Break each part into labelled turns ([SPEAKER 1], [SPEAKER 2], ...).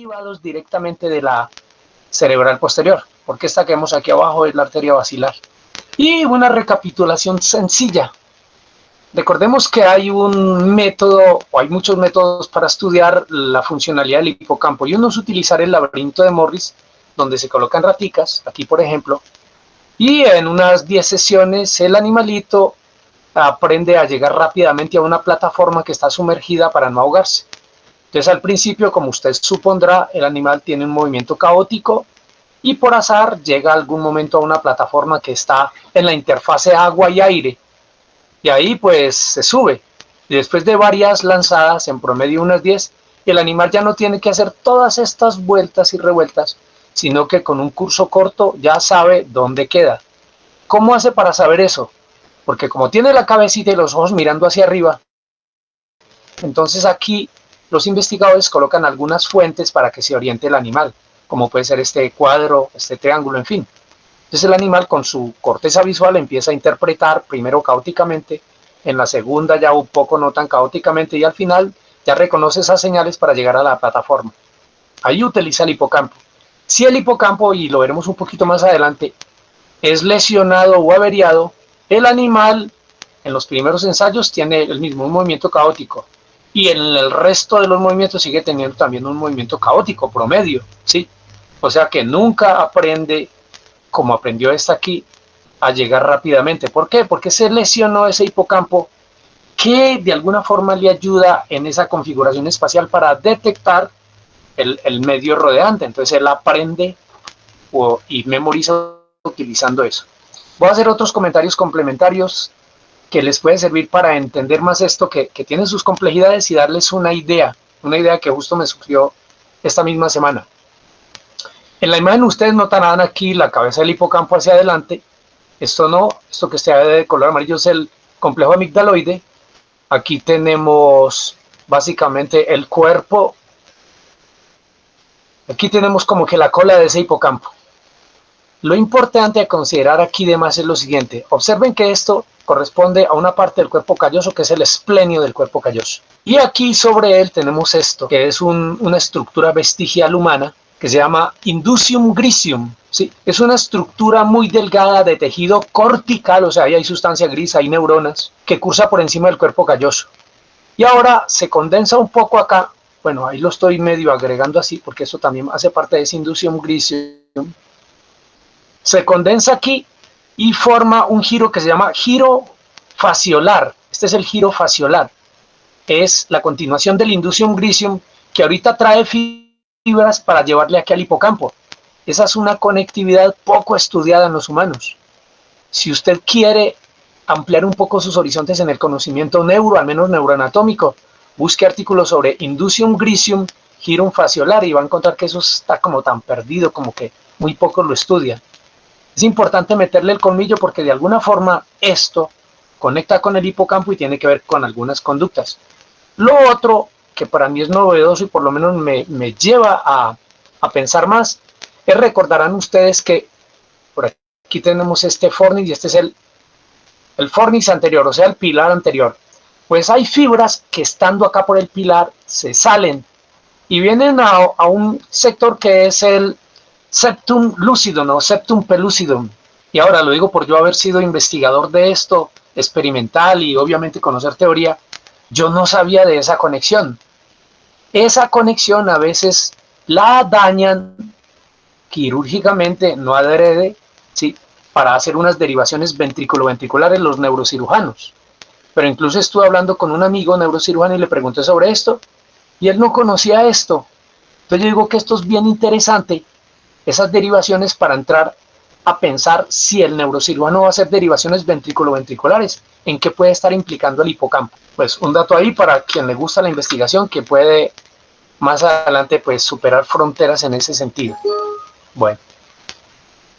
[SPEAKER 1] derivados directamente de la cerebral posterior, porque esta que vemos aquí abajo es la arteria basilar. Y una recapitulación sencilla. Recordemos que hay un método, o hay muchos métodos para estudiar la funcionalidad del hipocampo, y uno es utilizar el laberinto de Morris, donde se colocan raticas, aquí por ejemplo, y en unas 10 sesiones el animalito aprende a llegar rápidamente a una plataforma que está sumergida para no ahogarse. Entonces al principio, como usted supondrá, el animal tiene un movimiento caótico y por azar llega a algún momento a una plataforma que está en la interfase agua y aire, y ahí pues se sube, y después de varias lanzadas, en promedio unas 10, el animal ya no tiene que hacer todas estas vueltas y revueltas, sino que con un curso corto ya sabe dónde queda. ¿Cómo hace para saber eso? Porque como tiene la cabecita y los ojos mirando hacia arriba, entonces aquí los investigadores colocan algunas fuentes para que se oriente el animal, como puede ser este cuadro, este triángulo, en fin. Entonces el animal con su corteza visual empieza a interpretar, primero caóticamente, en la segunda ya un poco no tan caóticamente, y al final ya reconoce esas señales para llegar a la plataforma. Ahí utiliza el hipocampo. Si el hipocampo, y lo veremos un poquito más adelante, es lesionado o averiado, el animal en los primeros ensayos tiene el mismo movimiento caótico, y en el resto de los movimientos sigue teniendo también un movimiento caótico promedio, ¿sí? O sea que nunca aprende, como aprendió esta aquí, a llegar rápidamente. ¿Por qué? Porque se lesionó ese hipocampo que de alguna forma le ayuda en esa configuración espacial para detectar el medio rodeante. Entonces él aprende y memoriza utilizando eso. Voy a hacer otros comentarios complementarios que les puede servir para entender más esto, que tiene sus complejidades, y darles una idea que justo me surgió esta misma semana. En la imagen ustedes notarán aquí la cabeza del hipocampo hacia adelante. Esto no, esto que está de color amarillo es el complejo amigdaloide. Aquí tenemos básicamente el cuerpo. Aquí tenemos como que la cola de ese hipocampo. Lo importante a considerar aquí además es lo siguiente. Observen que esto corresponde a una parte del cuerpo calloso que es el esplenio del cuerpo calloso. Y aquí sobre él tenemos esto, que es una estructura vestigial humana que se llama inducium grisium. ¿Sí? Es una estructura muy delgada de tejido cortical, o sea, ahí hay sustancia gris, hay neuronas, que cursa por encima del cuerpo calloso. Y ahora se condensa un poco acá. Bueno, ahí lo estoy medio agregando así, porque eso también hace parte de ese inducium grisium. Se condensa aquí y forma un giro que se llama giro fasciolar. Este es el giro fasciolar. Es la continuación del inducium grisium, que ahorita trae fibras para llevarle aquí al hipocampo. Esa es una conectividad poco estudiada en los humanos. Si usted quiere ampliar un poco sus horizontes en el conocimiento al menos neuroanatómico, busque artículos sobre inducium grisium, giro fasciolar, y va a encontrar que eso está como tan perdido, como que muy pocos lo estudian. Es importante meterle el colmillo porque de alguna forma esto conecta con el hipocampo y tiene que ver con algunas conductas. Lo otro que para mí es novedoso y por lo menos me lleva a pensar más, es, recordarán ustedes que por aquí tenemos este fornix y este es el fornix anterior, o sea el pilar anterior. Pues hay fibras que estando acá por el pilar se salen y vienen a un sector que es el septum lucidum o septum pellucidum. Y ahora lo digo por yo haber sido investigador de esto, experimental, y obviamente conocer teoría. Yo no sabía de esa conexión. Esa conexión a veces la dañan quirúrgicamente, no adrede, ¿sí?, para hacer unas derivaciones ventriculoventriculares los neurocirujanos. Pero incluso estuve hablando con un amigo neurocirujano y le pregunté sobre esto, y él no conocía esto. Entonces yo digo que esto es bien interesante, esas derivaciones, para entrar a pensar si el neurocirujano va a hacer derivaciones ventriculoventriculares, en qué puede estar implicando el hipocampo. Pues un dato ahí para quien le gusta la investigación, que puede más adelante pues superar fronteras en ese sentido. Bueno,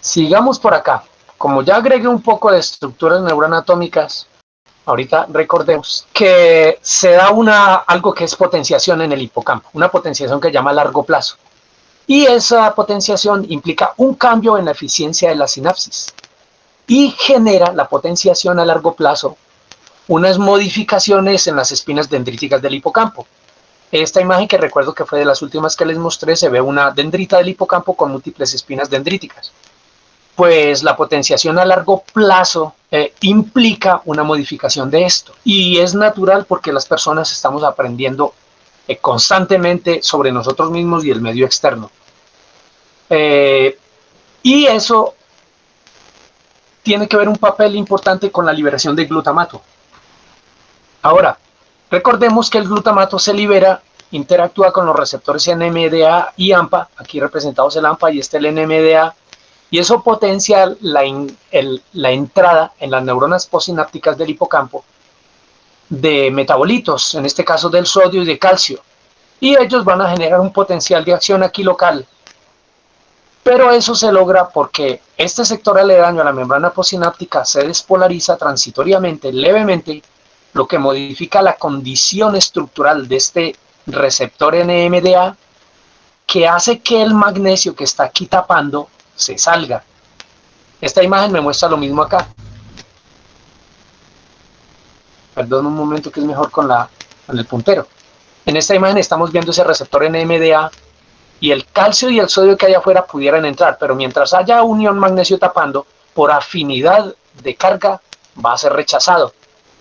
[SPEAKER 1] sigamos por acá. Como ya agregué un poco de estructuras neuroanatómicas, ahorita recordemos que se da algo que es potenciación en el hipocampo, una potenciación que se llama a largo plazo. Y esa potenciación implica un cambio en la eficiencia de la sinapsis y genera la potenciación a largo plazo unas modificaciones en las espinas dendríticas del hipocampo. Esta imagen, que recuerdo que fue de las últimas que les mostré, se ve una dendrita del hipocampo con múltiples espinas dendríticas. Pues la potenciación a largo plazo implica una modificación de esto. Y es natural porque las personas estamos aprendiendo constantemente sobre nosotros mismos y el medio externo. Y eso tiene que ver un papel importante con la liberación de glutamato. Ahora, recordemos que el glutamato se libera, interactúa con los receptores NMDA y AMPA, aquí representados el AMPA y el NMDA, y eso potencia la entrada en las neuronas postsinápticas del hipocampo de metabolitos, en este caso del sodio y de calcio, y ellos van a generar un potencial de acción aquí local. Pero eso se logra porque este sector aledaño a la membrana postsináptica se despolariza transitoriamente, levemente, lo que modifica la condición estructural de este receptor NMDA, que hace que el magnesio que está aquí tapando se salga. Esta imagen me muestra lo mismo acá. Perdón un momento, que es mejor con el puntero. En esta imagen estamos viendo ese receptor NMDA, y el calcio y el sodio que hay afuera pudieran entrar, pero mientras haya un ion magnesio tapando, por afinidad de carga va a ser rechazado.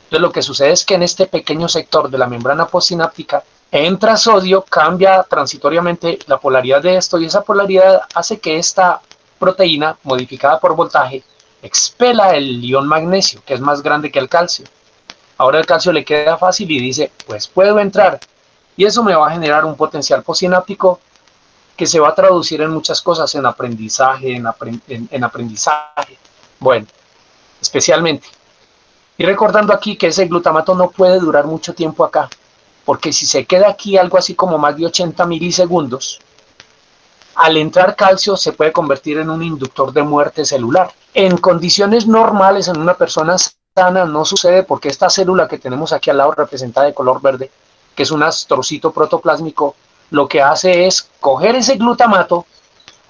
[SPEAKER 1] Entonces lo que sucede es que en este pequeño sector de la membrana postsináptica entra sodio, cambia transitoriamente la polaridad de esto, y esa polaridad hace que esta proteína modificada por voltaje expela el ion magnesio, que es más grande que el calcio. Ahora el calcio le queda fácil y dice, pues puedo entrar, y eso me va a generar un potencial postsináptico que se va a traducir en muchas cosas, en aprendizaje, en aprendizaje, bueno, especialmente. Y recordando aquí que ese glutamato no puede durar mucho tiempo acá, porque si se queda aquí algo así como más de 80 milisegundos, al entrar calcio se puede convertir en un inductor de muerte celular. En condiciones normales, en una persona sana, no sucede, porque esta célula que tenemos aquí al lado, representada de color verde, que es un astrocito protoplásmico, lo que hace es coger ese glutamato,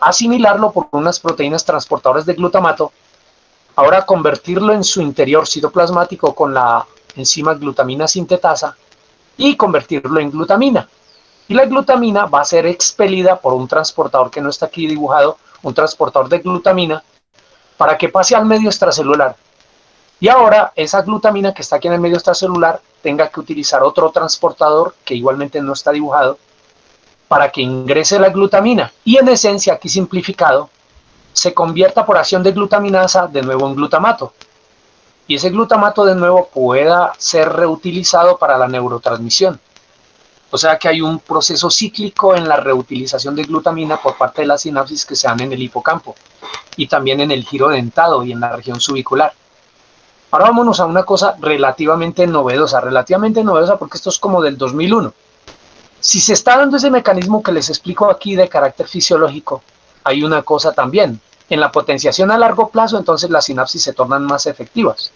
[SPEAKER 1] asimilarlo por unas proteínas transportadoras de glutamato, ahora convertirlo en su interior citoplasmático con la enzima glutamina sintetasa y convertirlo en glutamina. Y la glutamina va a ser expelida por un transportador que no está aquí dibujado, un transportador de glutamina, para que pase al medio extracelular. Y ahora esa glutamina que está aquí en el medio extracelular tenga que utilizar otro transportador que igualmente no está dibujado, para que ingrese la glutamina, y en esencia, aquí simplificado, se convierta por acción de glutaminasa de nuevo en glutamato, y ese glutamato de nuevo pueda ser reutilizado para la neurotransmisión. O sea que hay un proceso cíclico en la reutilización de glutamina por parte de las sinapsis que se dan en el hipocampo, y también en el giro dentado y en la región subicular. Ahora vámonos a una cosa relativamente novedosa porque esto es como del 2001. Si se está dando ese mecanismo que les explico aquí de carácter fisiológico, hay una cosa también. En la potenciación a largo plazo, entonces las sinapsis se tornan más efectivas,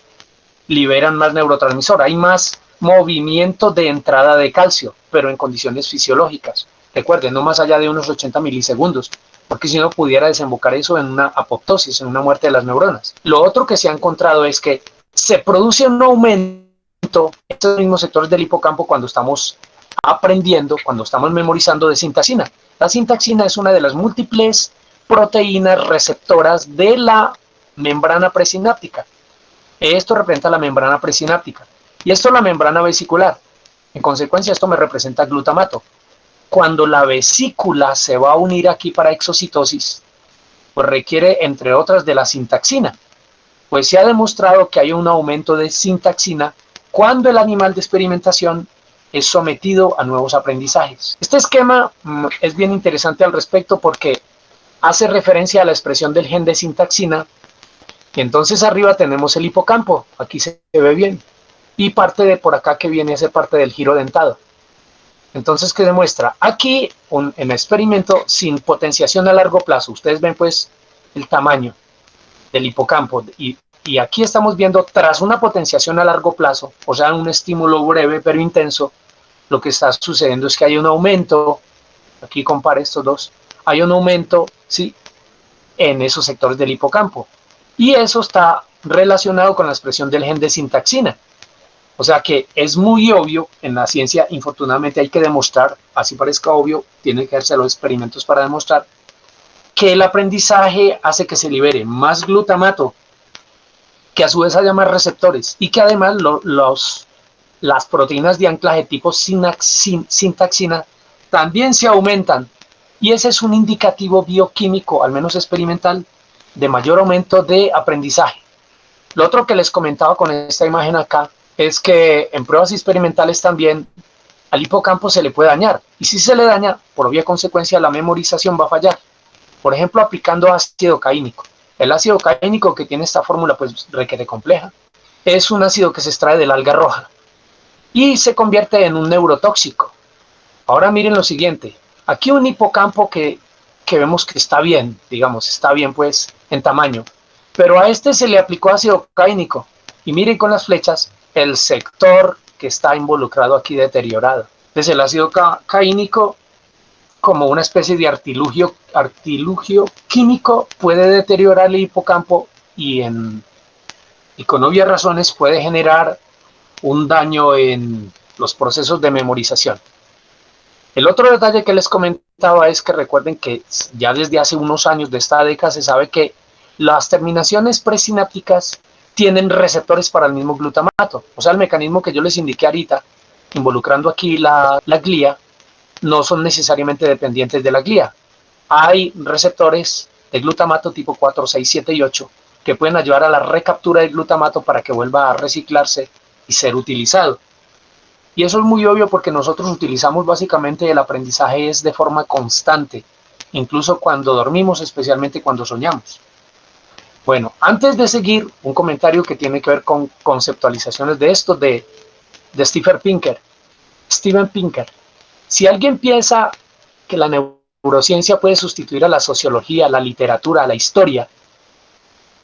[SPEAKER 1] liberan más neurotransmisor, hay más movimiento de entrada de calcio, pero en condiciones fisiológicas. Recuerden, no más allá de unos 80 milisegundos, porque si no pudiera desembocar eso en una apoptosis, en una muerte de las neuronas. Lo otro que se ha encontrado es que se produce un aumento en estos mismos sectores del hipocampo cuando estamos aprendiendo, cuando estamos memorizando, de sintaxina. La sintaxina es una de las múltiples proteínas receptoras de la membrana presináptica. Esto representa la membrana presináptica y esto la membrana vesicular. En consecuencia, esto me representa glutamato. Cuando la vesícula se va a unir aquí para exocitosis, pues requiere, entre otras, de la sintaxina. Pues se ha demostrado que hay un aumento de sintaxina cuando el animal de experimentación es sometido a nuevos aprendizajes. Este esquema es bien interesante al respecto porque hace referencia a la expresión del gen de sintaxina, y entonces arriba tenemos el hipocampo, aquí se ve bien, y parte de por acá que viene a ser parte del giro dentado. Entonces, ¿qué demuestra? Aquí, en el experimento sin potenciación a largo plazo, ustedes ven pues el tamaño del hipocampo, y aquí estamos viendo, tras una potenciación a largo plazo, o sea, un estímulo breve pero intenso, lo que está sucediendo es que hay un aumento, aquí compare estos dos, hay un aumento, ¿sí?, en esos sectores del hipocampo, y eso está relacionado con la expresión del gen de sintaxina. O sea que es muy obvio, en la ciencia infortunadamente hay que demostrar, así parezca obvio, tienen que hacerse los experimentos para demostrar, que el aprendizaje hace que se libere más glutamato, que a su vez haya más receptores y que además las proteínas de anclaje tipo sintaxina también se aumentan. Y ese es un indicativo bioquímico, al menos experimental, de mayor aumento de aprendizaje. Lo otro que les comentaba con esta imagen acá es que en pruebas experimentales también al hipocampo se le puede dañar. Y si se le daña, por obvia consecuencia, la memorización va a fallar. Por ejemplo, aplicando ácido caínico. El ácido caínico, que tiene esta fórmula pues requete compleja, es un ácido que se extrae del alga roja y se convierte en un neurotóxico. Ahora miren lo siguiente. Aquí un hipocampo que vemos que está bien, digamos, está bien pues en tamaño, pero a este se le aplicó ácido caínico y miren con las flechas el sector que está involucrado aquí deteriorado. Entonces el ácido caínico, como una especie de artilugio químico, puede deteriorar el hipocampo y con obvias razones puede generar un daño en los procesos de memorización. El otro detalle que les comentaba es que recuerden que ya desde hace unos años de esta década se sabe que las terminaciones presinápticas tienen receptores para el mismo glutamato. O sea, el mecanismo que yo les indiqué ahorita, involucrando aquí la glía, no son necesariamente dependientes de la glía. Hay receptores de glutamato tipo 4, 6, 7 y 8 que pueden ayudar a la recaptura del glutamato para que vuelva a reciclarse y ser utilizado. Y eso es muy obvio porque nosotros utilizamos básicamente el aprendizaje es de forma constante, incluso cuando dormimos, especialmente cuando soñamos. Bueno, antes de seguir, un comentario que tiene que ver con conceptualizaciones de esto de Steven Pinker. Si alguien piensa que la neurociencia puede sustituir a la sociología, a la literatura, a la historia,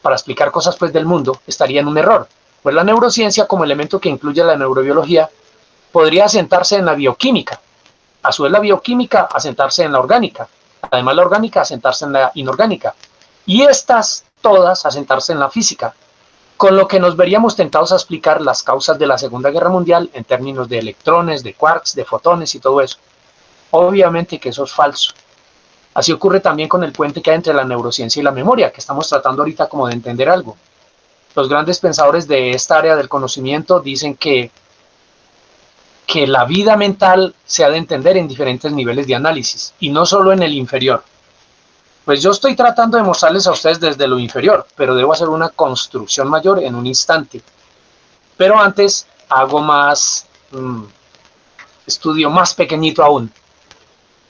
[SPEAKER 1] para explicar cosas pues del mundo, estaría en un error. Pues la neurociencia, como elemento que incluye la neurobiología, podría asentarse en la bioquímica, a su vez la bioquímica asentarse en la orgánica, además la orgánica asentarse en la inorgánica, y estas todas asentarse en la física, con lo que nos veríamos tentados a explicar las causas de la Segunda Guerra Mundial en términos de electrones, de quarks, de fotones y todo eso. Obviamente que eso es falso. Así ocurre también con el puente que hay entre la neurociencia y la memoria, que estamos tratando ahorita como de entender algo. Los grandes pensadores de esta área del conocimiento dicen que la vida mental se ha de entender en diferentes niveles de análisis, y no solo en el inferior. Pues yo estoy tratando de mostrarles a ustedes desde lo inferior, pero debo hacer una construcción mayor en un instante. Pero antes hago estudio más pequeñito aún.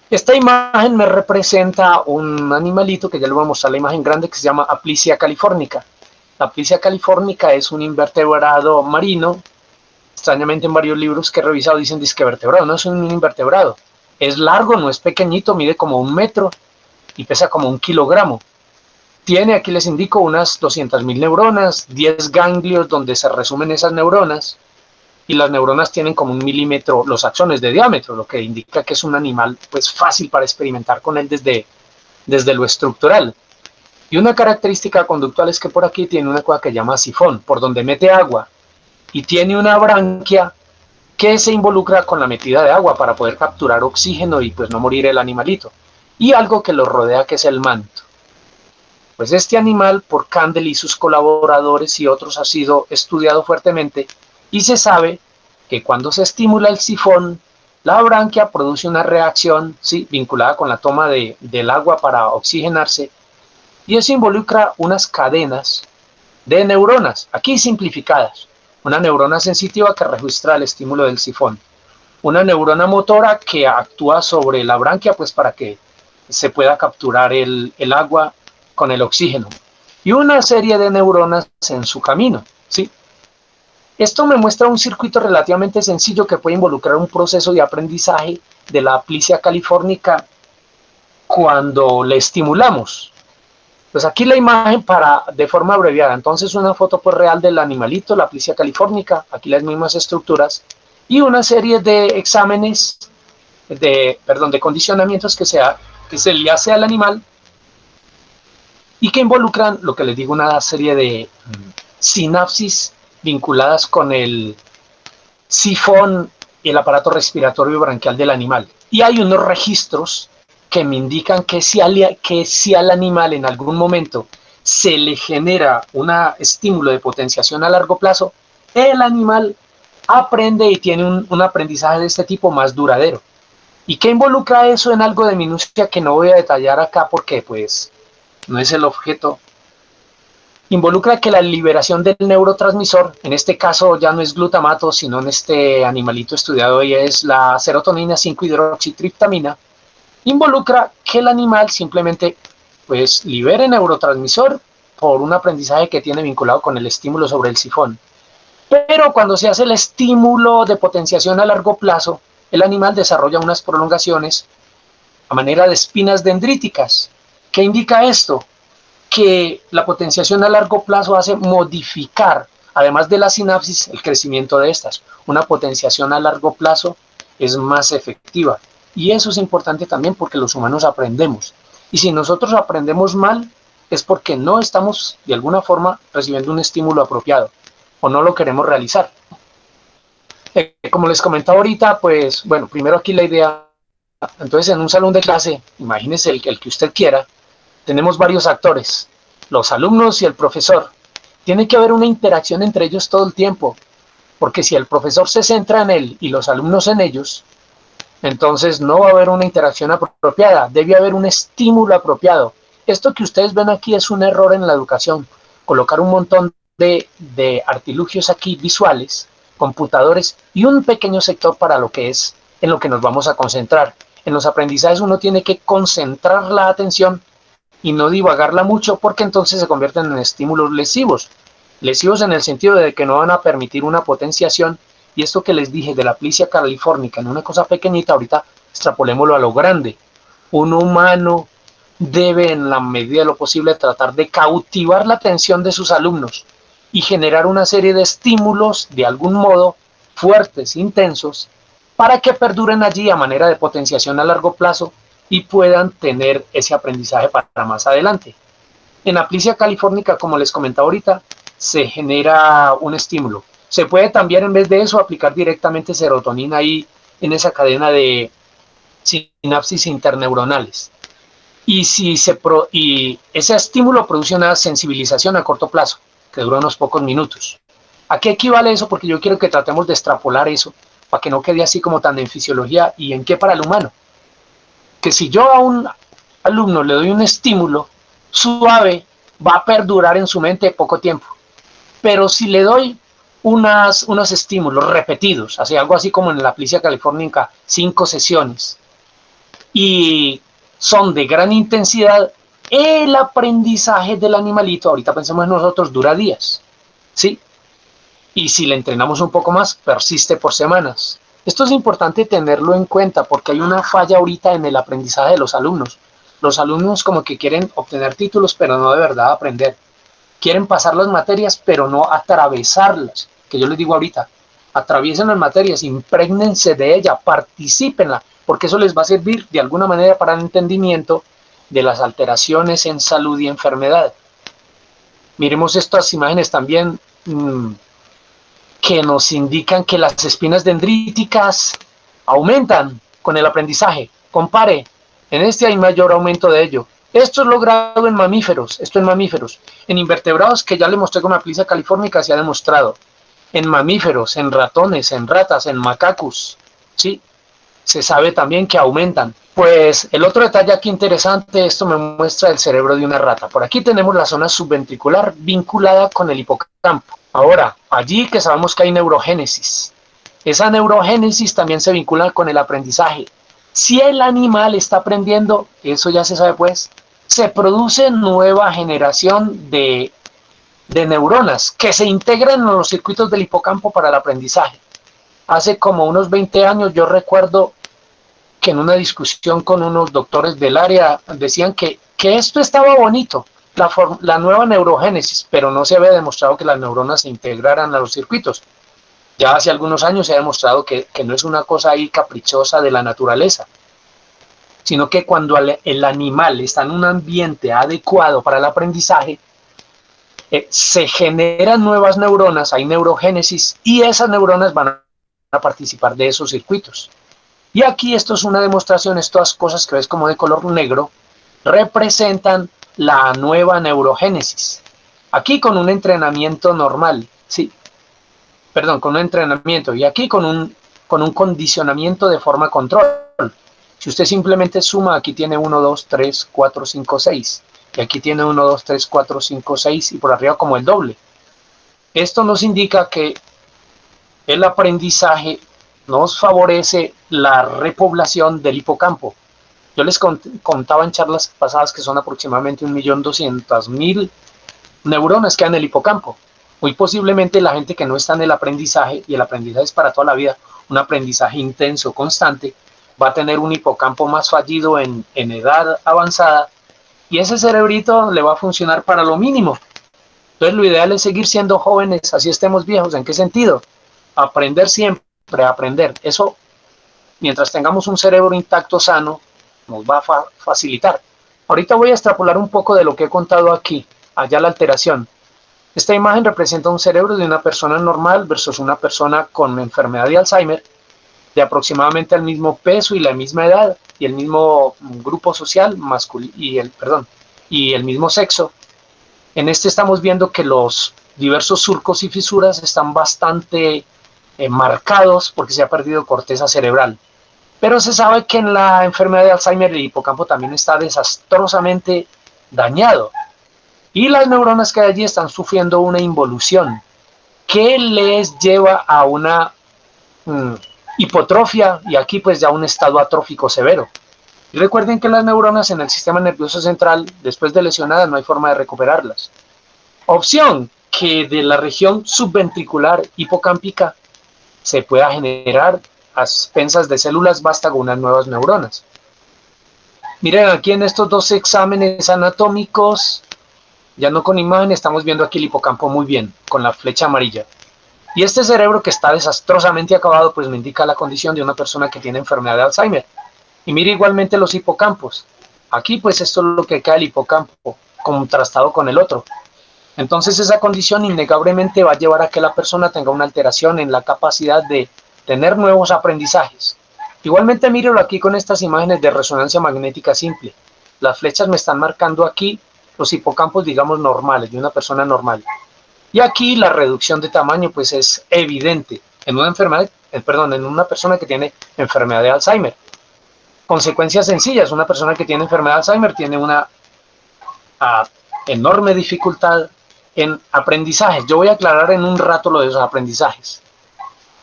[SPEAKER 1] Esta imagen me representa un animalito, que ya le voy a mostrar la imagen grande, que se llama Aplysia californica. La Aplysia californica es un invertebrado marino. Extrañamente en varios libros que he revisado dicen disque vertebrado, no es un invertebrado. Es largo, no es pequeñito, mide como 1 metro y pesa como 1 kilogramo. Tiene, aquí les indico, unas 200.000 neuronas, 10 ganglios donde se resumen esas neuronas, y las neuronas tienen como 1 milímetro los axones de diámetro, lo que indica que es un animal pues fácil para experimentar con él desde lo estructural. Y una característica conductual es que por aquí tiene una cosa que llama sifón, por donde mete agua, y tiene una branquia que se involucra con la metida de agua para poder capturar oxígeno y pues no morir el animalito, y algo que lo rodea, que es el manto. Pues este animal, por Kandel y sus colaboradores y otros, ha sido estudiado fuertemente, y se sabe que cuando se estimula el sifón, la branquia produce una reacción, ¿sí?, vinculada con la toma del agua para oxigenarse, y eso involucra unas cadenas de neuronas, aquí simplificadas. Una neurona sensitiva que registra el estímulo del sifón, una neurona motora que actúa sobre la branquia pues para que se pueda capturar el agua con el oxígeno, y una serie de neuronas en su camino, ¿sí? Esto me muestra un circuito relativamente sencillo que puede involucrar un proceso de aprendizaje de la Aplysia californica cuando le estimulamos. Pues aquí la imagen de forma abreviada, entonces una foto pues real del animalito, la Aplysia californica, aquí las mismas estructuras, y una serie de exámenes, de condicionamientos que se le hace al animal, y que involucran, lo que les digo, una serie de sinapsis vinculadas con el sifón y el aparato respiratorio branquial del animal. Y hay unos registros que me indican que si al animal en algún momento se le genera un estímulo de potenciación a largo plazo, el animal aprende y tiene un aprendizaje de este tipo más duradero. ¿Y qué involucra eso en algo de minucia que no voy a detallar acá porque pues no es el objeto? Involucra que la liberación del neurotransmisor, en este caso ya no es glutamato, sino en este animalito estudiado hoy es la serotonina 5-hidroxitriptamina, involucra que el animal simplemente pues libere neurotransmisor por un aprendizaje que tiene vinculado con el estímulo sobre el sifón. Pero cuando se hace el estímulo de potenciación a largo plazo, el animal desarrolla unas prolongaciones a manera de espinas dendríticas. ¿Qué indica esto? Que la potenciación a largo plazo hace modificar, además de la sinapsis, el crecimiento de estas. Una potenciación a largo plazo es más efectiva. Y eso es importante también porque los humanos aprendemos. Y si nosotros aprendemos mal, es porque no estamos de alguna forma recibiendo un estímulo apropiado o no lo queremos realizar. Como les comentaba ahorita, pues bueno, primero aquí la idea, entonces en un salón de clase, imagínense el que usted quiera, tenemos varios actores, los alumnos y el profesor. Tiene que haber una interacción entre ellos todo el tiempo, porque si el profesor se centra en él y los alumnos en ellos, entonces no va a haber una interacción apropiada, debe haber un estímulo apropiado. Esto que ustedes ven aquí es un error en la educación, colocar un montón de artilugios aquí visuales, computadores y un pequeño sector para lo que es en lo que nos vamos a concentrar. En los aprendizajes uno tiene que concentrar la atención y no divagarla mucho porque entonces se convierten en estímulos lesivos. Lesivos en el sentido de que no van a permitir una potenciación, y esto que les dije de la Aplysia californica en una cosa pequeñita, ahorita extrapolémoslo a lo grande. Un humano debe en la medida de lo posible tratar de cautivar la atención de sus alumnos y generar una serie de estímulos de algún modo fuertes, intensos, para que perduren allí a manera de potenciación a largo plazo y puedan tener ese aprendizaje para más adelante. En Aplysia californica, como les comentaba ahorita, se genera un estímulo. Se puede también, en vez de eso, aplicar directamente serotonina ahí en esa cadena de sinapsis interneuronales. Y ese estímulo produce una sensibilización a corto plazo, que dura unos pocos minutos. ¿A qué equivale eso? Porque yo quiero que tratemos de extrapolar eso, para que no quede así como tan en fisiología y en qué para el humano. Que si yo a un alumno le doy un estímulo suave, va a perdurar en su mente poco tiempo. Pero si le doy unos estímulos repetidos, algo así como en la Aplysia californica, 5 sesiones, y son de gran intensidad, el aprendizaje del animalito, ahorita pensemos en nosotros, dura días, ¿sí? Y si le entrenamos un poco más, persiste por semanas. Esto es importante tenerlo en cuenta porque hay una falla ahorita en el aprendizaje de los alumnos. Los alumnos como que quieren obtener títulos, pero no de verdad aprender. Quieren pasar las materias, pero no atravesarlas, que yo les digo ahorita. Atraviesen las materias, imprégnense de ella, particípenla, porque eso les va a servir de alguna manera para el entendimiento de las alteraciones en salud y enfermedad. Miremos estas imágenes también que nos indican que las espinas dendríticas aumentan con el aprendizaje. Compare, en este hay mayor aumento de ello. Esto es logrado en mamíferos, En invertebrados, que ya le mostré con la Aplysia californica, se ha demostrado. En mamíferos, en ratones, en ratas, en macacos, ¿sí? Se sabe también que aumentan. Pues el otro detalle aquí interesante, esto me muestra el cerebro de una rata. Por aquí tenemos la zona subventricular vinculada con el hipocampo. Ahora, allí que sabemos que hay neurogénesis. Esa neurogénesis también se vincula con el aprendizaje. Si el animal está aprendiendo, eso ya se sabe pues, se produce nueva generación de neuronas que se integran en los circuitos del hipocampo para el aprendizaje. Hace como unos 20 años yo recuerdo que en una discusión con unos doctores del área decían que esto estaba bonito, la nueva neurogénesis, pero no se había demostrado que las neuronas se integraran a los circuitos. Ya hace algunos años se ha demostrado que no es una cosa ahí caprichosa de la naturaleza, sino que cuando el animal está en un ambiente adecuado para el aprendizaje, se generan nuevas neuronas, hay neurogénesis, y esas neuronas van a participar de esos circuitos. Y aquí esto es una demostración, estas cosas que ves como de color negro, representan la nueva neurogénesis. Aquí con un entrenamiento normal, sí, perdón, con un entrenamiento, y aquí con un condicionamiento de forma control. Si usted simplemente suma, aquí tiene 1, 2, 3, 4, 5, 6, y aquí tiene 1, 2, 3, 4, 5, 6, y por arriba como el doble. Esto nos indica que el aprendizaje nos favorece la repoblación del hipocampo. Yo les contaba en charlas pasadas que son aproximadamente 1.200.000 neuronas que hay en el hipocampo. Muy posiblemente la gente que no está en el aprendizaje, y el aprendizaje es para toda la vida, un aprendizaje intenso, constante, va a tener un hipocampo más fallido en edad avanzada, y ese cerebrito le va a funcionar para lo mínimo. Entonces lo ideal es seguir siendo jóvenes, así estemos viejos. ¿En qué sentido? Aprender siempre, aprender. Eso, mientras tengamos un cerebro intacto, sano, nos va a facilitar. Ahorita voy a extrapolar un poco de lo que he contado aquí, allá la alteración. Esta imagen representa un cerebro de una persona normal versus una persona con enfermedad de Alzheimer, de aproximadamente el mismo peso y la misma edad, y el mismo grupo social y el mismo sexo. En este estamos viendo que los diversos surcos y fisuras están bastante marcados porque se ha perdido corteza cerebral. Pero se sabe que en la enfermedad de Alzheimer el hipocampo también está desastrosamente dañado. Y las neuronas que hay allí están sufriendo una involución que les lleva a una hipotrofia, y aquí pues ya un estado atrófico severo. Y recuerden que las neuronas en el sistema nervioso central, después de lesionadas, no hay forma de recuperarlas. Opción que de la región subventricular hipocámpica se pueda generar a expensas de células basta con unas nuevas neuronas. Miren aquí en estos dos exámenes anatómicos, ya no con imagen, estamos viendo aquí el hipocampo muy bien, con la flecha amarilla. Y este cerebro que está desastrosamente acabado, pues me indica la condición de una persona que tiene enfermedad de Alzheimer. Y mire igualmente los hipocampos. Aquí pues esto es lo que cae el hipocampo, contrastado con el otro. Entonces esa condición innegablemente va a llevar a que la persona tenga una alteración en la capacidad de tener nuevos aprendizajes. Igualmente mírelo aquí con estas imágenes de resonancia magnética simple. Las flechas me están marcando aquí los hipocampos, digamos, normales, de una persona normal. Y aquí la reducción de tamaño pues es evidente en una enfermedad, en una persona que tiene enfermedad de Alzheimer. Consecuencias sencillas: una persona que tiene enfermedad de Alzheimer tiene una enorme dificultad en aprendizaje. Yo voy a aclarar en un rato lo de esos aprendizajes.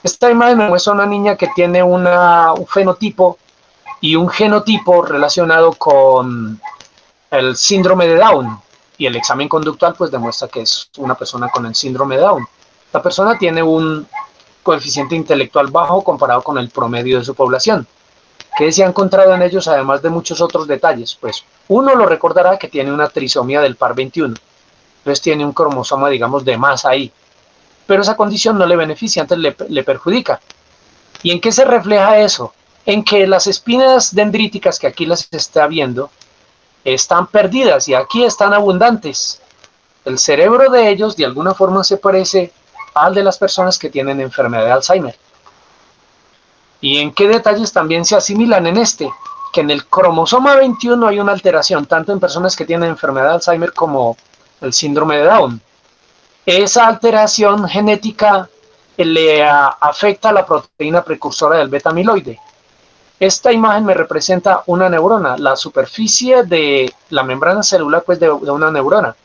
[SPEAKER 1] Esta imagen me muestra una niña que tiene un fenotipo y un genotipo relacionado con el síndrome de Down, y el examen conductual pues demuestra que es una persona con el síndrome de Down. La persona tiene un coeficiente intelectual bajo comparado con el promedio de su población. ¿Qué se ha encontrado en ellos, además de muchos otros detalles? Pues uno lo recordará que tiene una trisomía del par 21, entonces tiene un cromosoma, digamos, de más ahí, pero esa condición no le beneficia, antes le perjudica. ¿Y en qué se refleja eso? En que las espinas dendríticas que aquí las está viendo están perdidas y aquí están abundantes. El cerebro de ellos de alguna forma se parece al de las personas que tienen enfermedad de Alzheimer. ¿Y en qué detalles también se asimilan en este? Que en el cromosoma 21 hay una alteración, tanto en personas que tienen enfermedad de Alzheimer como el síndrome de Down. Esa alteración genética le afecta a la proteína precursora del beta-amiloide. Esta imagen me representa una neurona, la superficie de la membrana celular pues de una neurona.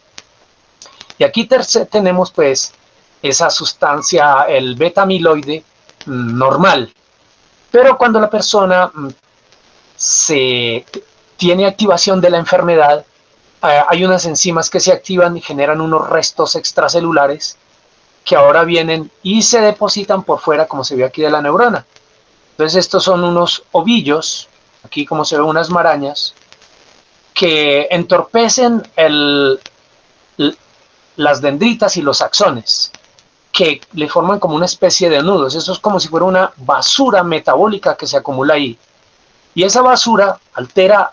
[SPEAKER 1] Y aquí tenemos pues esa sustancia, el beta-amiloide normal. Pero cuando la persona tiene activación de la enfermedad, hay unas enzimas que se activan y generan unos restos extracelulares que ahora vienen y se depositan por fuera, como se ve aquí, de la neurona. Entonces estos son unos ovillos, aquí como se ven unas marañas, que entorpecen las dendritas y los axones, que le forman como una especie de nudos. Eso es como si fuera una basura metabólica que se acumula ahí. Y esa basura altera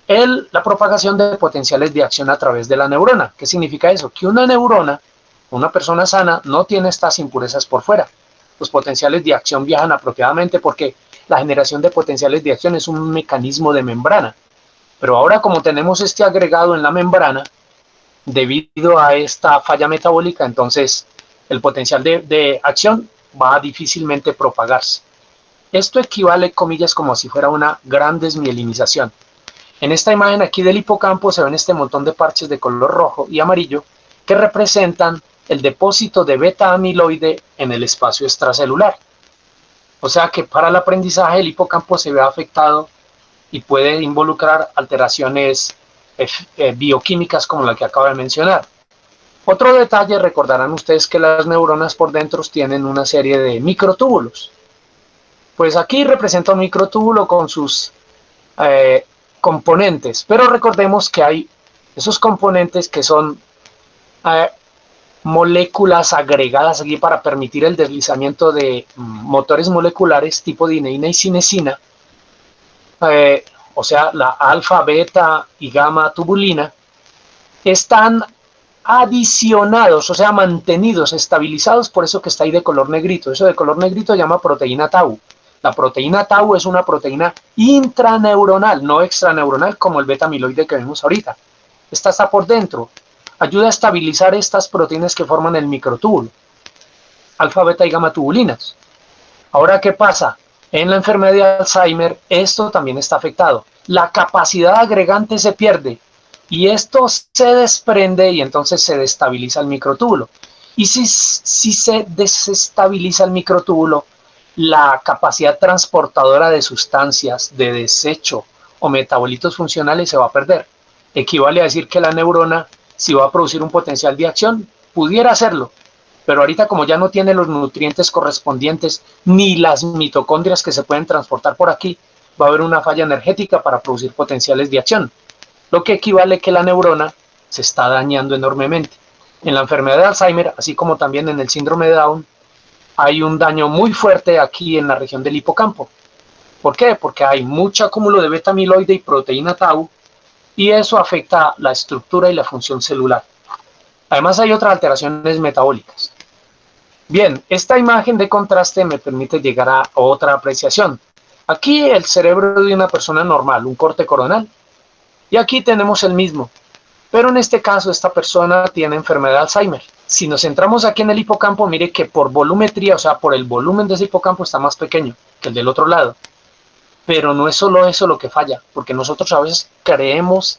[SPEAKER 1] la propagación de potenciales de acción a través de la neurona. ¿Qué significa eso? Que una neurona, una persona sana, no tiene estas impurezas por fuera. los potenciales de acción viajan apropiadamente porque la generación de potenciales de acción es un mecanismo de membrana. Pero ahora como tenemos este agregado en la membrana, debido a esta falla metabólica, entonces el potencial de acción va a difícilmente propagarse. Esto equivale, comillas, como si fuera una gran desmielinización. En esta imagen aquí del hipocampo se ven este montón de parches de color rojo y amarillo que representan el depósito de beta amiloide en el espacio extracelular. O sea que para el aprendizaje el hipocampo se ve afectado y puede involucrar alteraciones bioquímicas como la que acabo de mencionar. Otro detalle, recordarán ustedes que las neuronas por dentro tienen una serie de microtúbulos. Pues aquí representa un microtúbulo con sus componentes, pero recordemos que hay esos componentes que son moléculas agregadas aquí para permitir el deslizamiento de motores moleculares tipo dineína y cinesina, o sea, la alfa, beta y gamma tubulina, están adicionados, o sea, mantenidos, estabilizados, por eso que está ahí de color negrito. Eso de color negrito se llama proteína tau. La proteína tau es una proteína intraneuronal, no extraneuronal como el beta amiloide que vemos ahorita. Esta está por dentro. Ayuda a estabilizar estas proteínas que forman el microtúbulo. Alfa, beta y gamma tubulinas. Ahora, ¿qué pasa? En la enfermedad de Alzheimer, esto también está afectado. La capacidad agregante se pierde y esto se desprende y entonces se destabiliza el microtúbulo. Y si se desestabiliza el microtúbulo, la capacidad transportadora de sustancias, de desecho o metabolitos funcionales se va a perder. Equivale a decir que la neurona, si va a producir un potencial de acción, pudiera hacerlo, pero ahorita como ya no tiene los nutrientes correspondientes ni las mitocondrias que se pueden transportar por aquí, va a haber una falla energética para producir potenciales de acción, lo que equivale a que la neurona se está dañando enormemente. En la enfermedad de Alzheimer, así como también en el síndrome de Down, hay un daño muy fuerte aquí en la región del hipocampo. ¿Por qué? Porque hay mucho acúmulo de beta amiloide y proteína tau, y eso afecta la estructura y la función celular. Además hay otras alteraciones metabólicas. Bien, esta imagen de contraste me permite llegar a otra apreciación. Aquí el cerebro de una persona normal, un corte coronal, y aquí tenemos el mismo, pero en este caso esta persona tiene enfermedad de Alzheimer. Si nos centramos aquí en el hipocampo, mire que por volumetría, o sea, por el volumen de ese hipocampo está más pequeño que el del otro lado. Pero no es solo eso lo que falla, porque nosotros a veces creemos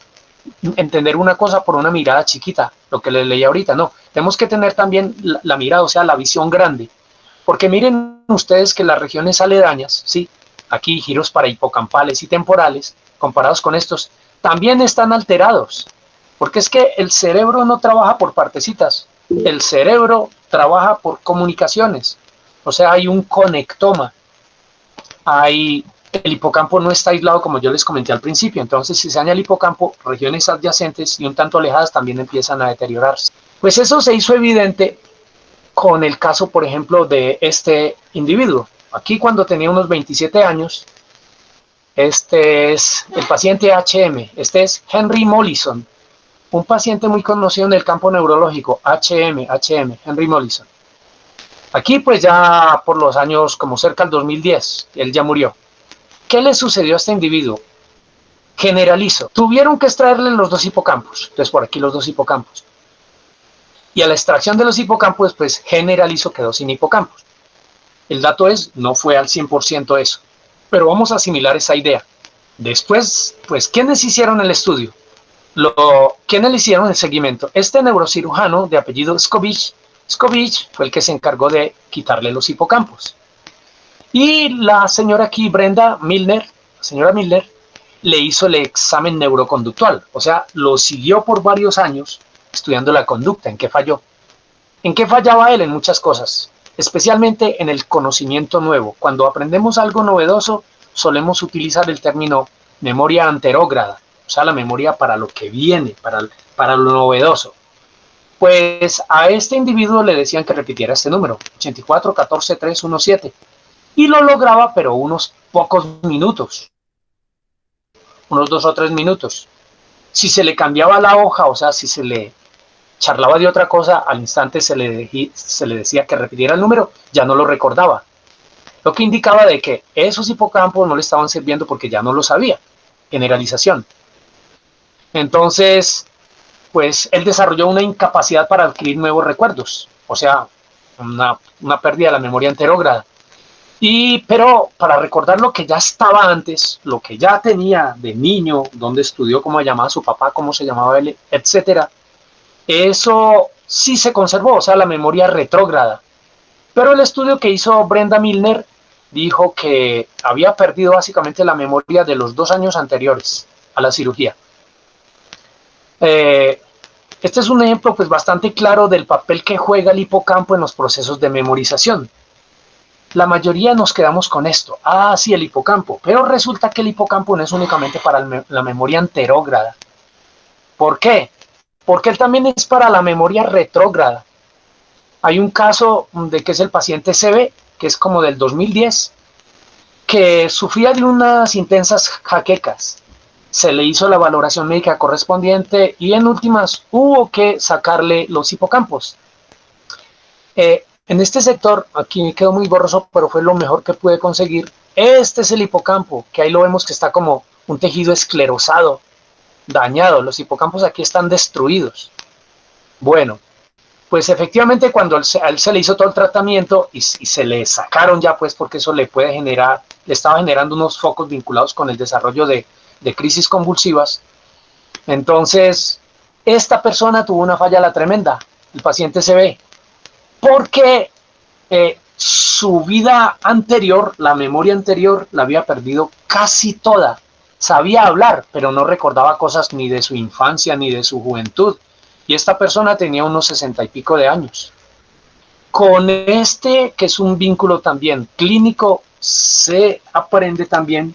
[SPEAKER 1] entender una cosa por una mirada chiquita, lo que les leí ahorita, no. Tenemos que tener también la mirada, o sea, la visión grande. Porque miren ustedes que las regiones aledañas, ¿sí? Aquí giros para hipocampales y temporales, comparados con estos, también están alterados. Porque es que el cerebro no trabaja por partecitas, el cerebro trabaja por comunicaciones. O sea, hay un conectoma. El hipocampo no está aislado como yo les comenté al principio, entonces si se daña el hipocampo, regiones adyacentes y un tanto alejadas también empiezan a deteriorarse. Pues eso se hizo evidente con el caso, por ejemplo, de este individuo. Aquí cuando tenía unos 27 años, este es el paciente HM, este es Henry Mollison, un paciente muy conocido en el campo neurológico, HM, Henry Mollison. Aquí pues ya por los años como cerca del 2010, él ya murió. ¿Qué le sucedió a este individuo? Generalizo. Tuvieron que extraerle los dos hipocampos. Entonces por aquí los dos hipocampos. Y a la extracción de los hipocampos, pues generalizo quedó sin hipocampos. El dato es, no fue al 100% eso. Pero vamos a asimilar esa idea. Después, pues, ¿quiénes hicieron el estudio? ¿Quiénes le hicieron el seguimiento? Este neurocirujano de apellido Scovich fue el que se encargó de quitarle los hipocampos. Y la señora aquí, Brenda Milner, señora Milner, le hizo el examen neuroconductual. O sea, lo siguió por varios años estudiando la conducta. ¿En qué falló? ¿En qué fallaba él? En muchas cosas. Especialmente en el conocimiento nuevo. Cuando aprendemos algo novedoso, solemos utilizar el término memoria anterógrada. O sea, la memoria para lo que viene, para lo novedoso. Pues a este individuo le decían que repitiera este número, 84 14 3 1 7. Y lo lograba, pero unos pocos minutos, unos 2 o 3 minutos. Si se le cambiaba la hoja, o sea, si se le charlaba de otra cosa, al instante se le decía que repitiera el número, ya no lo recordaba. Lo que indicaba de que esos hipocampos no le estaban sirviendo porque ya no lo sabía. Generalización. Entonces, pues él desarrolló una incapacidad para adquirir nuevos recuerdos, o sea, una pérdida de la memoria enterógrada. Pero para recordar lo que ya estaba antes, lo que ya tenía de niño, dónde estudió, cómo se llamaba su papá, cómo se llamaba él, etcétera, eso sí se conservó, o sea, la memoria retrógrada. Pero el estudio que hizo Brenda Milner dijo que había perdido básicamente la memoria de los 2 años anteriores a la cirugía. Este es un ejemplo pues bastante claro del papel que juega el hipocampo en los procesos de memorización. La mayoría nos quedamos con esto. Ah, sí, el hipocampo. Pero resulta que el hipocampo no es únicamente para la memoria anterógrada. ¿Por qué? Porque él también es para la memoria retrógrada. Hay un caso de que es el paciente CB, que es como del 2010, que sufría de unas intensas jaquecas. Se le hizo la valoración médica correspondiente y en últimas hubo que sacarle los hipocampos. En este sector, aquí quedó muy borroso, pero fue lo mejor que pude conseguir. Este es el hipocampo, que ahí lo vemos que está como un tejido esclerosado, dañado. Los hipocampos aquí están destruidos. Bueno, pues efectivamente cuando a él se le hizo todo el tratamiento y se le sacaron ya, pues porque eso le puede generar, le estaba generando unos focos vinculados con el desarrollo de crisis convulsivas. Entonces, esta persona tuvo una falla la tremenda, el paciente CB, porque su vida anterior, la memoria anterior, la había perdido casi toda. Sabía hablar, pero no recordaba cosas ni de su infancia ni de su juventud. Y esta persona tenía unos 60 y pico de años. Con este, que es un vínculo también clínico, se aprende también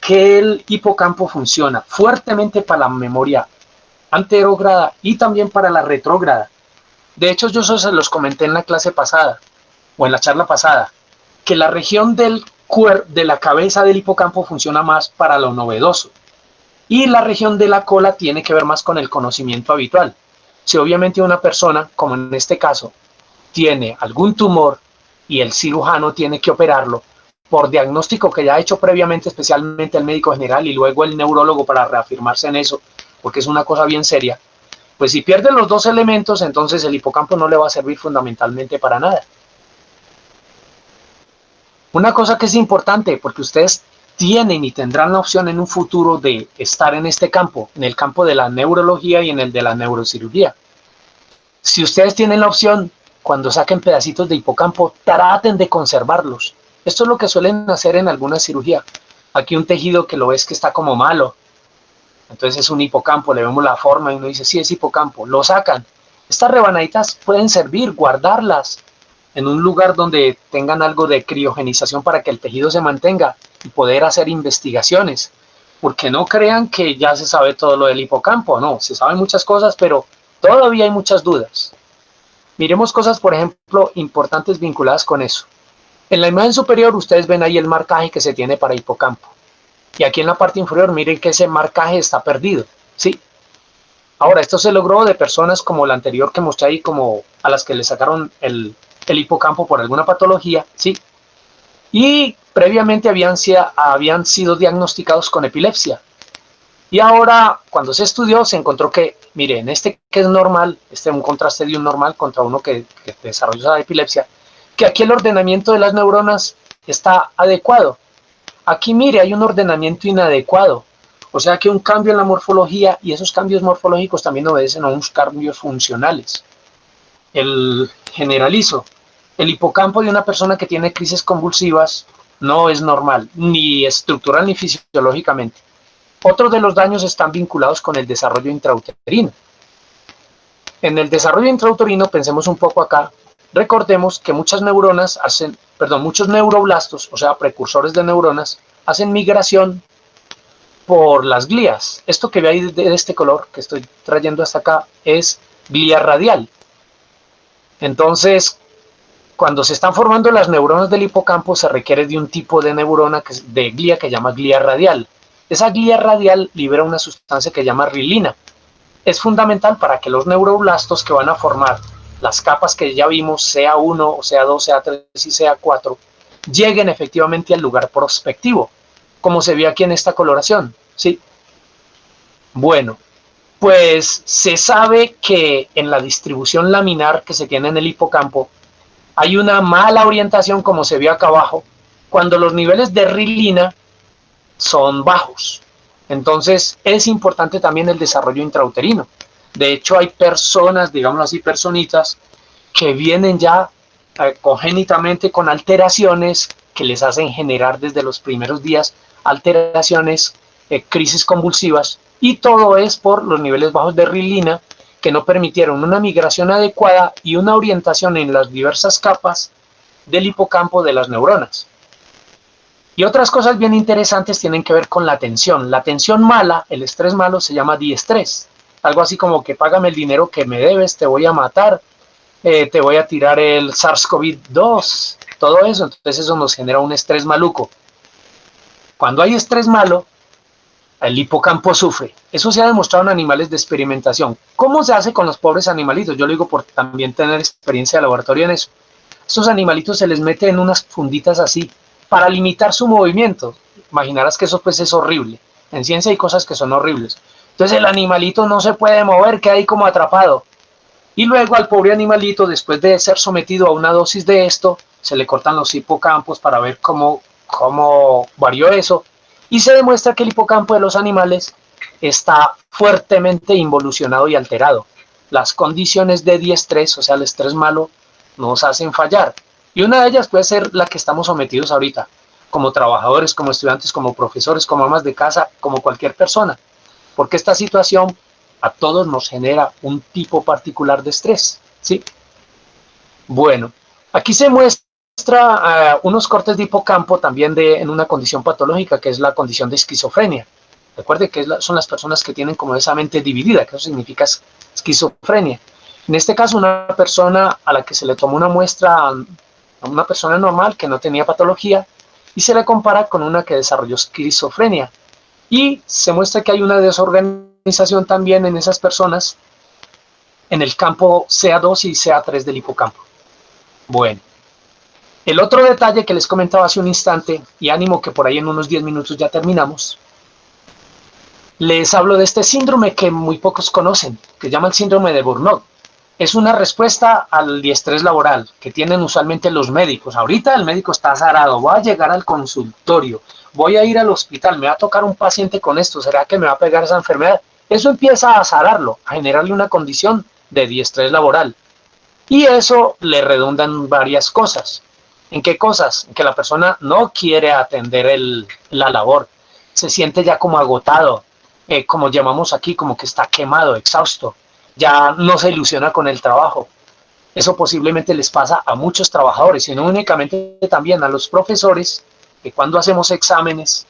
[SPEAKER 1] que el hipocampo funciona fuertemente para la memoria anterógrada y también para la retrógrada. De hecho, yo se los comenté en la clase pasada, o en la charla pasada, que la región de la cabeza del hipocampo funciona más para lo novedoso, y la región de la cola tiene que ver más con el conocimiento habitual. Si obviamente una persona, como en este caso, tiene algún tumor y el cirujano tiene que operarlo, por diagnóstico que ya ha hecho previamente, especialmente el médico general y luego el neurólogo para reafirmarse en eso, porque es una cosa bien seria, pues si pierde los dos elementos, entonces el hipocampo no le va a servir fundamentalmente para nada. Una cosa que es importante, porque ustedes tienen y tendrán la opción en un futuro de estar en este campo, en el campo de la neurología y en el de la neurocirugía. Si ustedes tienen la opción, cuando saquen pedacitos de hipocampo, traten de conservarlos. Esto es lo que suelen hacer en alguna cirugía. Aquí un tejido que lo ves que está como malo, entonces es un hipocampo, le vemos la forma y uno dice, sí, es hipocampo, lo sacan. Estas rebanaditas pueden servir, guardarlas en un lugar donde tengan algo de criogenización para que el tejido se mantenga y poder hacer investigaciones. Porque no crean que ya se sabe todo lo del hipocampo, no, se saben muchas cosas, pero todavía hay muchas dudas. Miremos cosas, por ejemplo, importantes vinculadas con eso. En la imagen superior ustedes ven ahí el marcaje que se tiene para hipocampo. Y aquí en la parte inferior miren que ese marcaje está perdido, ¿sí? Ahora, esto se logró de personas como la anterior que mostré ahí, como a las que le sacaron el hipocampo por alguna patología, ¿sí? Y previamente habían sido diagnosticados con epilepsia. Y ahora, cuando se estudió, se encontró que, miren, este que es normal, un contraste de un normal contra uno que desarrolló la epilepsia, que aquí el ordenamiento de las neuronas está adecuado. Aquí, mire, hay un ordenamiento inadecuado. O sea que un cambio en la morfología, y esos cambios morfológicos también obedecen a unos cambios funcionales. El generalizo. El hipocampo de una persona que tiene crisis convulsivas no es normal, ni estructural ni fisiológicamente. Otros de los daños están vinculados con el desarrollo intrauterino. En el desarrollo intrauterino, pensemos un poco acá, recordemos que muchos neuroblastos, o sea, precursores de neuronas, hacen migración por las glías. Esto que ve ahí de este color que estoy trayendo hasta acá es glía radial. Entonces, cuando se están formando las neuronas del hipocampo, se requiere de un tipo de neurona de glía que se llama glía radial. Esa glía radial libera una sustancia que se llama rilina. es fundamental para que los neuroblastos que van a formar las capas que ya vimos, sea 1, sea 2, sea 3 y sea 4, lleguen efectivamente al lugar prospectivo, como se ve aquí en esta coloración, ¿sí? Bueno, pues se sabe que en la distribución laminar que se tiene en el hipocampo hay una mala orientación, como se ve acá abajo, cuando los niveles de rilina son bajos. Entonces es importante también el desarrollo intrauterino. De hecho hay personas, digamos así, personitas, que vienen ya congénitamente con alteraciones que les hacen generar desde los primeros días alteraciones, crisis convulsivas, y todo es por los niveles bajos de rilina que no permitieron una migración adecuada y una orientación en las diversas capas del hipocampo de las neuronas. Y otras cosas bien interesantes tienen que ver con la tensión. La tensión mala, el estrés malo, se llama diestrés. Algo así como que págame el dinero que me debes, te voy a matar, te voy a tirar el SARS-CoV-2, todo eso. Entonces eso nos genera un estrés maluco. Cuando hay estrés malo, el hipocampo sufre. Eso se ha demostrado en animales de experimentación. ¿Cómo se hace con los pobres animalitos? Yo lo digo por también tener experiencia de laboratorio en eso. Estos animalitos se les mete en unas funditas así para limitar su movimiento. Imaginarás que eso pues es horrible. En ciencia hay cosas que son horribles. Entonces el animalito no se puede mover, queda ahí como atrapado. Y luego al pobre animalito, después de ser sometido a una dosis de esto, se le cortan los hipocampos para ver cómo varió eso. Y se demuestra que el hipocampo de los animales está fuertemente involucionado y alterado. Las condiciones de diestrés, o sea, el estrés malo, nos hacen fallar. Y una de ellas puede ser la que estamos sometidos ahorita, como trabajadores, como estudiantes, como profesores, como amas de casa, como cualquier persona. Porque esta situación a todos nos genera un tipo particular de estrés, ¿sí? Bueno, aquí se muestra unos cortes de hipocampo también en una condición patológica que es la condición de esquizofrenia. Recuerde que son las personas que tienen como esa mente dividida, que eso significa esquizofrenia. En este caso, una persona a la que se le tomó una muestra, a una persona normal que no tenía patología, y se le compara con una que desarrolló esquizofrenia. Y se muestra que hay una desorganización también en esas personas en el campo CA2 y CA3 del hipocampo. Bueno. El otro detalle que les comentaba hace un instante, y ánimo que por ahí en unos 10 minutos ya terminamos, les hablo de este síndrome que muy pocos conocen, que se llama el síndrome de Burnout. Es una respuesta al estrés laboral que tienen usualmente los médicos. Ahorita el médico está azarado, voy a llegar al consultorio, voy a ir al hospital, me va a tocar un paciente con esto, ¿será que me va a pegar esa enfermedad? Eso empieza a azararlo, a generarle una condición de estrés laboral. Y eso le redunda en varias cosas. ¿En qué cosas? En que la persona no quiere atender la labor, se siente ya como agotado, como llamamos aquí, como que está quemado, exhausto, ya no se ilusiona con el trabajo. Eso posiblemente les pasa a muchos trabajadores y no únicamente también a los profesores, que cuando hacemos exámenes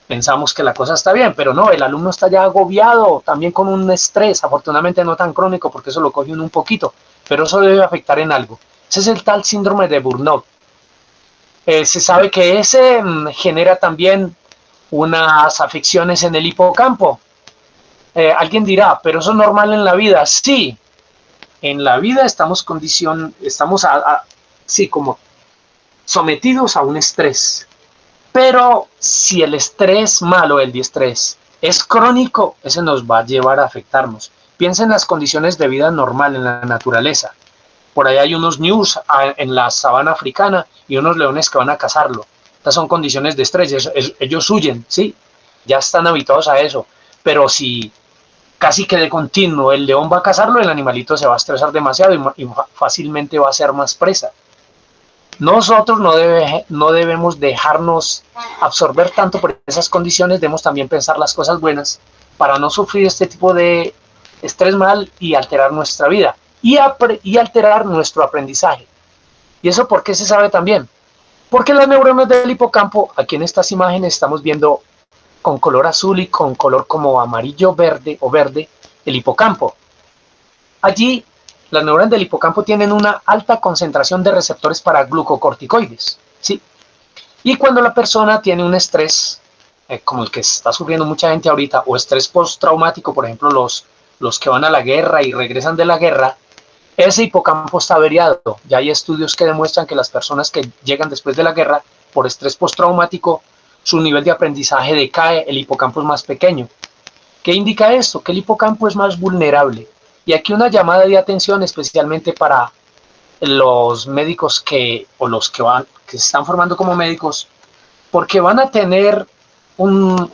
[SPEAKER 1] pensamos que la cosa está bien, pero no, el alumno está ya agobiado, también con un estrés, afortunadamente no tan crónico porque eso lo coge uno un poquito, pero eso debe afectar en algo. Ese es el tal síndrome de burnout. Se sabe que ese genera también unas afecciones en el hipocampo. Alguien dirá, pero eso es normal en la vida. Sí, en la vida estamos sí, como sometidos a un estrés. Pero si el estrés malo, el diestrés, es crónico, ese nos va a llevar a afectarnos. Piensa en las condiciones de vida normal en la naturaleza. Por ahí hay unos ñus en la sabana africana y unos leones que van a cazarlo. Estas son condiciones de estrés, ellos huyen, ¿sí? Ya están habituados a eso. Pero si casi que de continuo el león va a cazarlo, el animalito se va a estresar demasiado y fácilmente va a ser más presa. Nosotros no debemos dejarnos absorber tanto por esas condiciones, debemos también pensar las cosas buenas para no sufrir este tipo de estrés mal y alterar nuestra vida. Y alterar nuestro aprendizaje. ¿Y eso por qué se sabe también? Porque las neuronas del hipocampo, aquí en estas imágenes estamos viendo con color azul y con color como amarillo verde o verde, el hipocampo. Allí las neuronas del hipocampo tienen una alta concentración de receptores para glucocorticoides, ¿sí? Y cuando la persona tiene un estrés, como el que está sufriendo mucha gente ahorita, o estrés postraumático, por ejemplo los los que van a la guerra y regresan de la guerra, ese hipocampo está averiado. Ya hay estudios que demuestran que las personas que llegan después de la guerra por estrés postraumático, su nivel de aprendizaje decae, el hipocampo es más pequeño. ¿Qué indica esto? Que el hipocampo es más vulnerable. Y aquí una llamada de atención especialmente para los médicos o los que se están formando como médicos, porque van a tener una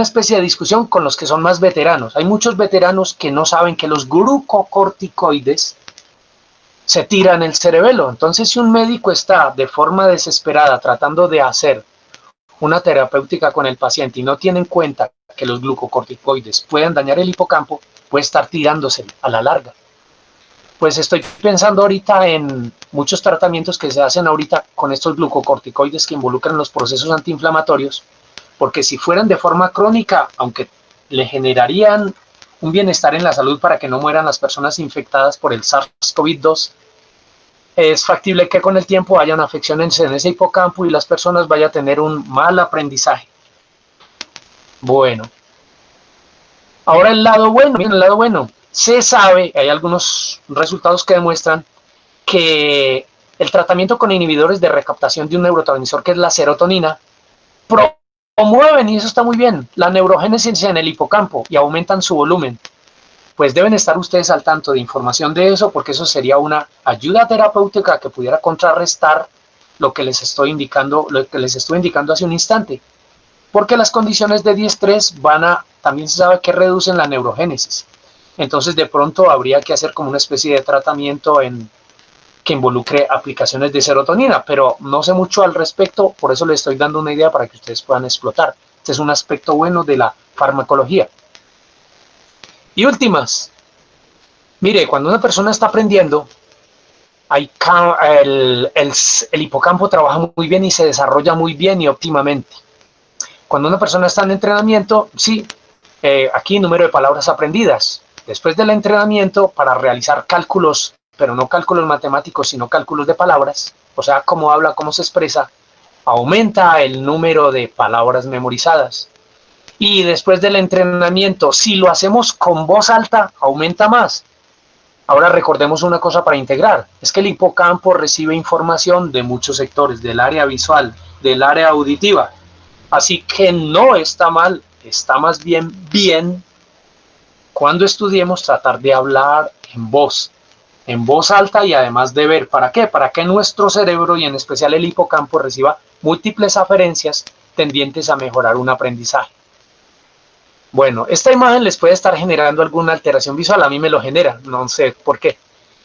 [SPEAKER 1] especie de discusión con los que son más veteranos. Hay muchos veteranos que no saben que los glucocorticoides se tiran el cerebelo. Entonces, si un médico está de forma desesperada tratando de hacer una terapéutica con el paciente y no tiene en cuenta que los glucocorticoides pueden dañar el hipocampo, puede estar tirándose a la larga. Pues estoy pensando ahorita en muchos tratamientos que se hacen ahorita con estos glucocorticoides que involucran los procesos antiinflamatorios, porque si fueran de forma crónica, aunque le generarían un bienestar en la salud para que no mueran las personas infectadas por el SARS-CoV-2, es factible que con el tiempo hayan afecciones en ese hipocampo y las personas vayan a tener un mal aprendizaje. Bueno, ahora el lado bueno, miren el lado bueno. Se sabe, hay algunos resultados que demuestran que el tratamiento con inhibidores de recaptación de un neurotransmisor que es la serotonina promueven, y eso está muy bien, la neurogénesis en el hipocampo y aumentan su volumen. Pues deben estar ustedes al tanto de información de eso, porque eso sería una ayuda terapéutica que pudiera contrarrestar lo que les estoy indicando hace un instante. Porque las condiciones de diestrés también se sabe que reducen la neurogénesis. Entonces de pronto habría que hacer como una especie de tratamiento que involucre aplicaciones de serotonina, pero no sé mucho al respecto, por eso les estoy dando una idea para que ustedes puedan explotar. Este es un aspecto bueno de la farmacología. Y últimas, mire, cuando una persona está aprendiendo, el hipocampo trabaja muy bien y se desarrolla muy bien y óptimamente. Cuando una persona está en entrenamiento, sí, aquí número de palabras aprendidas. Después del entrenamiento, para realizar cálculos, pero no cálculos matemáticos, sino cálculos de palabras, o sea, cómo habla, cómo se expresa, aumenta el número de palabras memorizadas. Y después del entrenamiento, si lo hacemos con voz alta, aumenta más. Ahora recordemos una cosa para integrar, es que el hipocampo recibe información de muchos sectores, del área visual, del área auditiva. Así que no está mal, está más bien cuando estudiemos tratar de hablar en voz alta y además de ver. ¿Para qué? Para que nuestro cerebro y en especial el hipocampo reciba múltiples aferencias tendientes a mejorar un aprendizaje. Bueno, esta imagen les puede estar generando alguna alteración visual, a mí me lo genera, no sé por qué.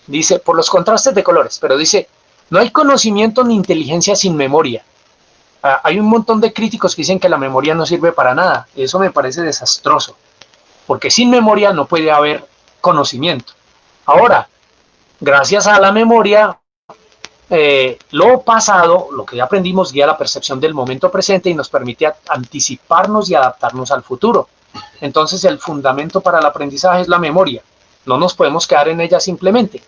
[SPEAKER 1] Dice, por los contrastes de colores, pero dice, no hay conocimiento ni inteligencia sin memoria. Hay un montón de críticos que dicen que la memoria no sirve para nada. Eso me parece desastroso, porque sin memoria no puede haber conocimiento. Ahora, gracias a la memoria, lo pasado, lo que ya aprendimos, guía la percepción del momento presente y nos permite anticiparnos y adaptarnos al futuro. Entonces, el fundamento para el aprendizaje es la memoria. No nos podemos quedar en ella simplemente.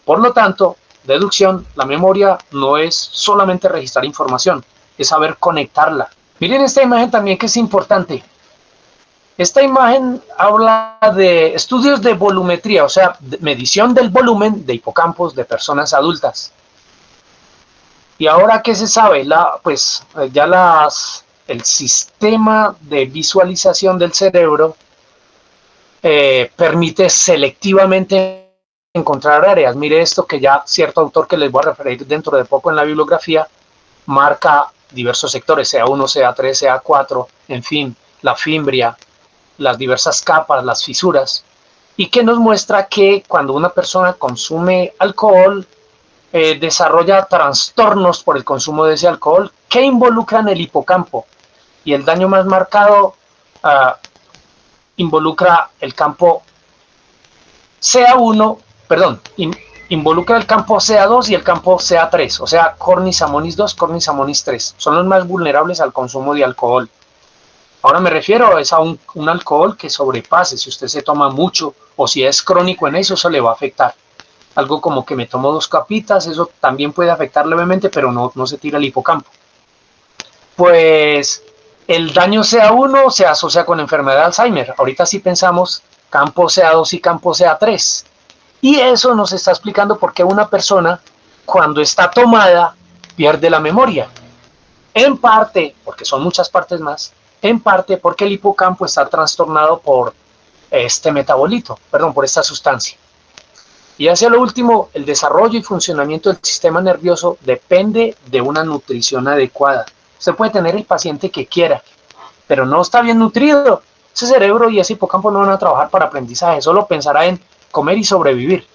[SPEAKER 1] Por lo tanto, deducción, la memoria no es solamente registrar información, es saber conectarla. Miren esta imagen también que es importante. Esta imagen habla de estudios de volumetría, o sea, medición del volumen de hipocampos de personas adultas. Y ahora, ¿qué se sabe? El sistema de visualización del cerebro permite selectivamente encontrar áreas. Mire esto que ya cierto autor que les voy a referir dentro de poco en la bibliografía marca diversos sectores, CA1, CA3, CA4, en fin, la fimbria, las diversas capas, las fisuras, y que nos muestra que cuando una persona consume alcohol, desarrolla trastornos por el consumo de ese alcohol que involucran el hipocampo. Y el daño más marcado involucra el campo CA1, perdón, involucra el campo CA2 y el campo CA3, o sea, cornis amonis 2, cornis amonis 3. Son los más vulnerables al consumo de alcohol. Ahora me refiero a un alcohol que sobrepase, si usted se toma mucho o si es crónico en eso le va a afectar. Algo como que me tomo 2 capitas, eso también puede afectar levemente, pero no se tira el hipocampo. Pues El daño CA1 se asocia con enfermedad de Alzheimer. Ahorita sí pensamos campo CA2 y campo CA3. Y eso nos está explicando por qué una persona, cuando está tomada, pierde la memoria. En parte, porque son muchas partes más, en parte porque el hipocampo está trastornado por este metabolito, perdón, por esta sustancia. Y hacia lo último, el desarrollo y funcionamiento del sistema nervioso depende de una nutrición adecuada. Usted puede tener el paciente que quiera, pero no está bien nutrido. Ese cerebro y ese hipocampo no van a trabajar para aprendizaje, solo pensará en comer y sobrevivir.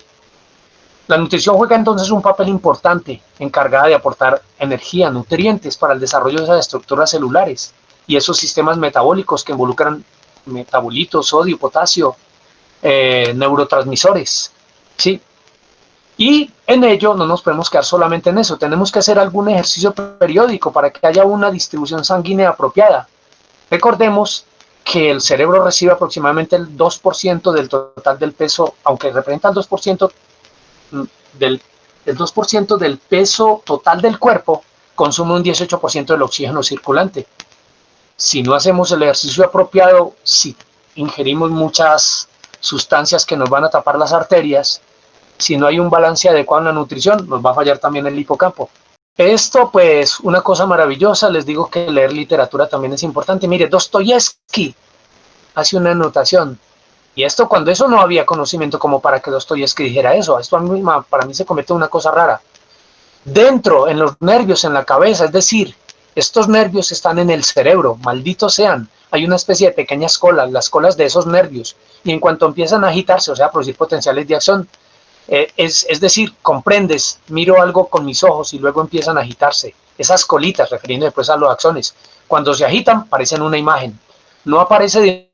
[SPEAKER 1] La nutrición juega entonces un papel importante, encargada de aportar energía, nutrientes para el desarrollo de esas estructuras celulares y esos sistemas metabólicos que involucran metabolitos, sodio, potasio, neurotransmisores, ¿sí? Y en ello no nos podemos quedar solamente en eso, tenemos que hacer algún ejercicio periódico para que haya una distribución sanguínea apropiada. Recordemos que el cerebro recibe aproximadamente el 2% del total del peso, aunque representa el 2% el 2% del peso total del cuerpo, consume un 18% del oxígeno circulante. Si no hacemos el ejercicio apropiado, si ingerimos muchas sustancias que nos van a tapar las arterias, si no hay un balance adecuado en la nutrición, nos va a fallar también el hipocampo. Esto, pues, una cosa maravillosa, les digo que leer literatura también es importante. Mire, Dostoyevsky hace una anotación, y esto cuando eso no había conocimiento como para que Dostoyevsky dijera eso. Esto para mí se convierte en una cosa rara. Dentro, en los nervios, en la cabeza, es decir, estos nervios están en el cerebro, malditos sean. Hay una especie de pequeñas colas, las colas de esos nervios, y en cuanto empiezan a agitarse, o sea, a producir potenciales de acción, es decir, comprendes, miro algo con mis ojos y luego empiezan a agitarse. Esas colitas, refiriendo después a los axones, cuando se agitan, parecen una imagen. No aparece de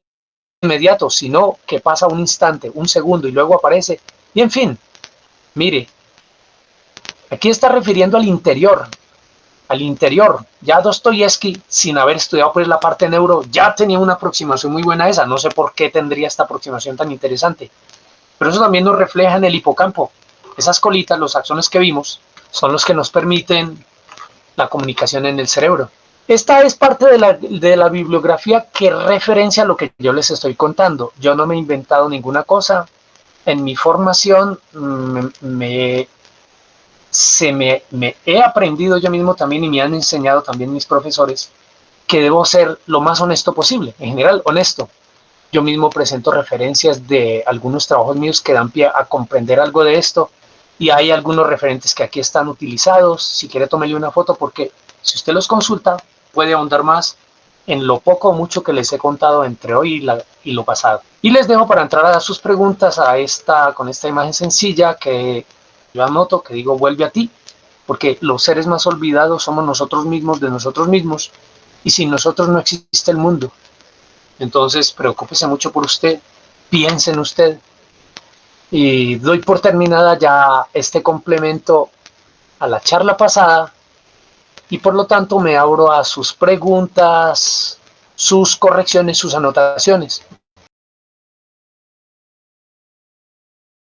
[SPEAKER 1] inmediato, sino que pasa un instante, un segundo y luego aparece. Y en fin, mire, aquí está refiriendo al interior. Al interior, ya Dostoyevsky, sin haber estudiado pues la parte neuro, ya tenía una aproximación muy buena a esa. No sé por qué tendría esta aproximación tan interesante. Pero eso también nos refleja en el hipocampo. Esas colitas, los axones que vimos, son los que nos permiten la comunicación en el cerebro. Esta es parte de la bibliografía que referencia a lo que yo les estoy contando. Yo no me he inventado ninguna cosa. En mi formación me he aprendido yo mismo también y me han enseñado también mis profesores que debo ser lo más honesto posible, en general honesto. Yo mismo presento referencias de algunos trabajos míos que dan pie a comprender algo de esto y hay algunos referentes que aquí están utilizados. Si quiere tómele una foto porque si usted los consulta puede ahondar más en lo poco o mucho que les he contado entre hoy y lo pasado. Y les dejo para entrar a sus preguntas con esta imagen sencilla que yo anoto, que digo vuelve a ti, porque los seres más olvidados somos nosotros mismos de nosotros mismos y sin nosotros no existe el mundo. Entonces, preocúpese mucho por usted, piense en usted. Y doy por terminada ya este complemento a la charla pasada y por lo tanto me abro a sus preguntas, sus correcciones, sus anotaciones.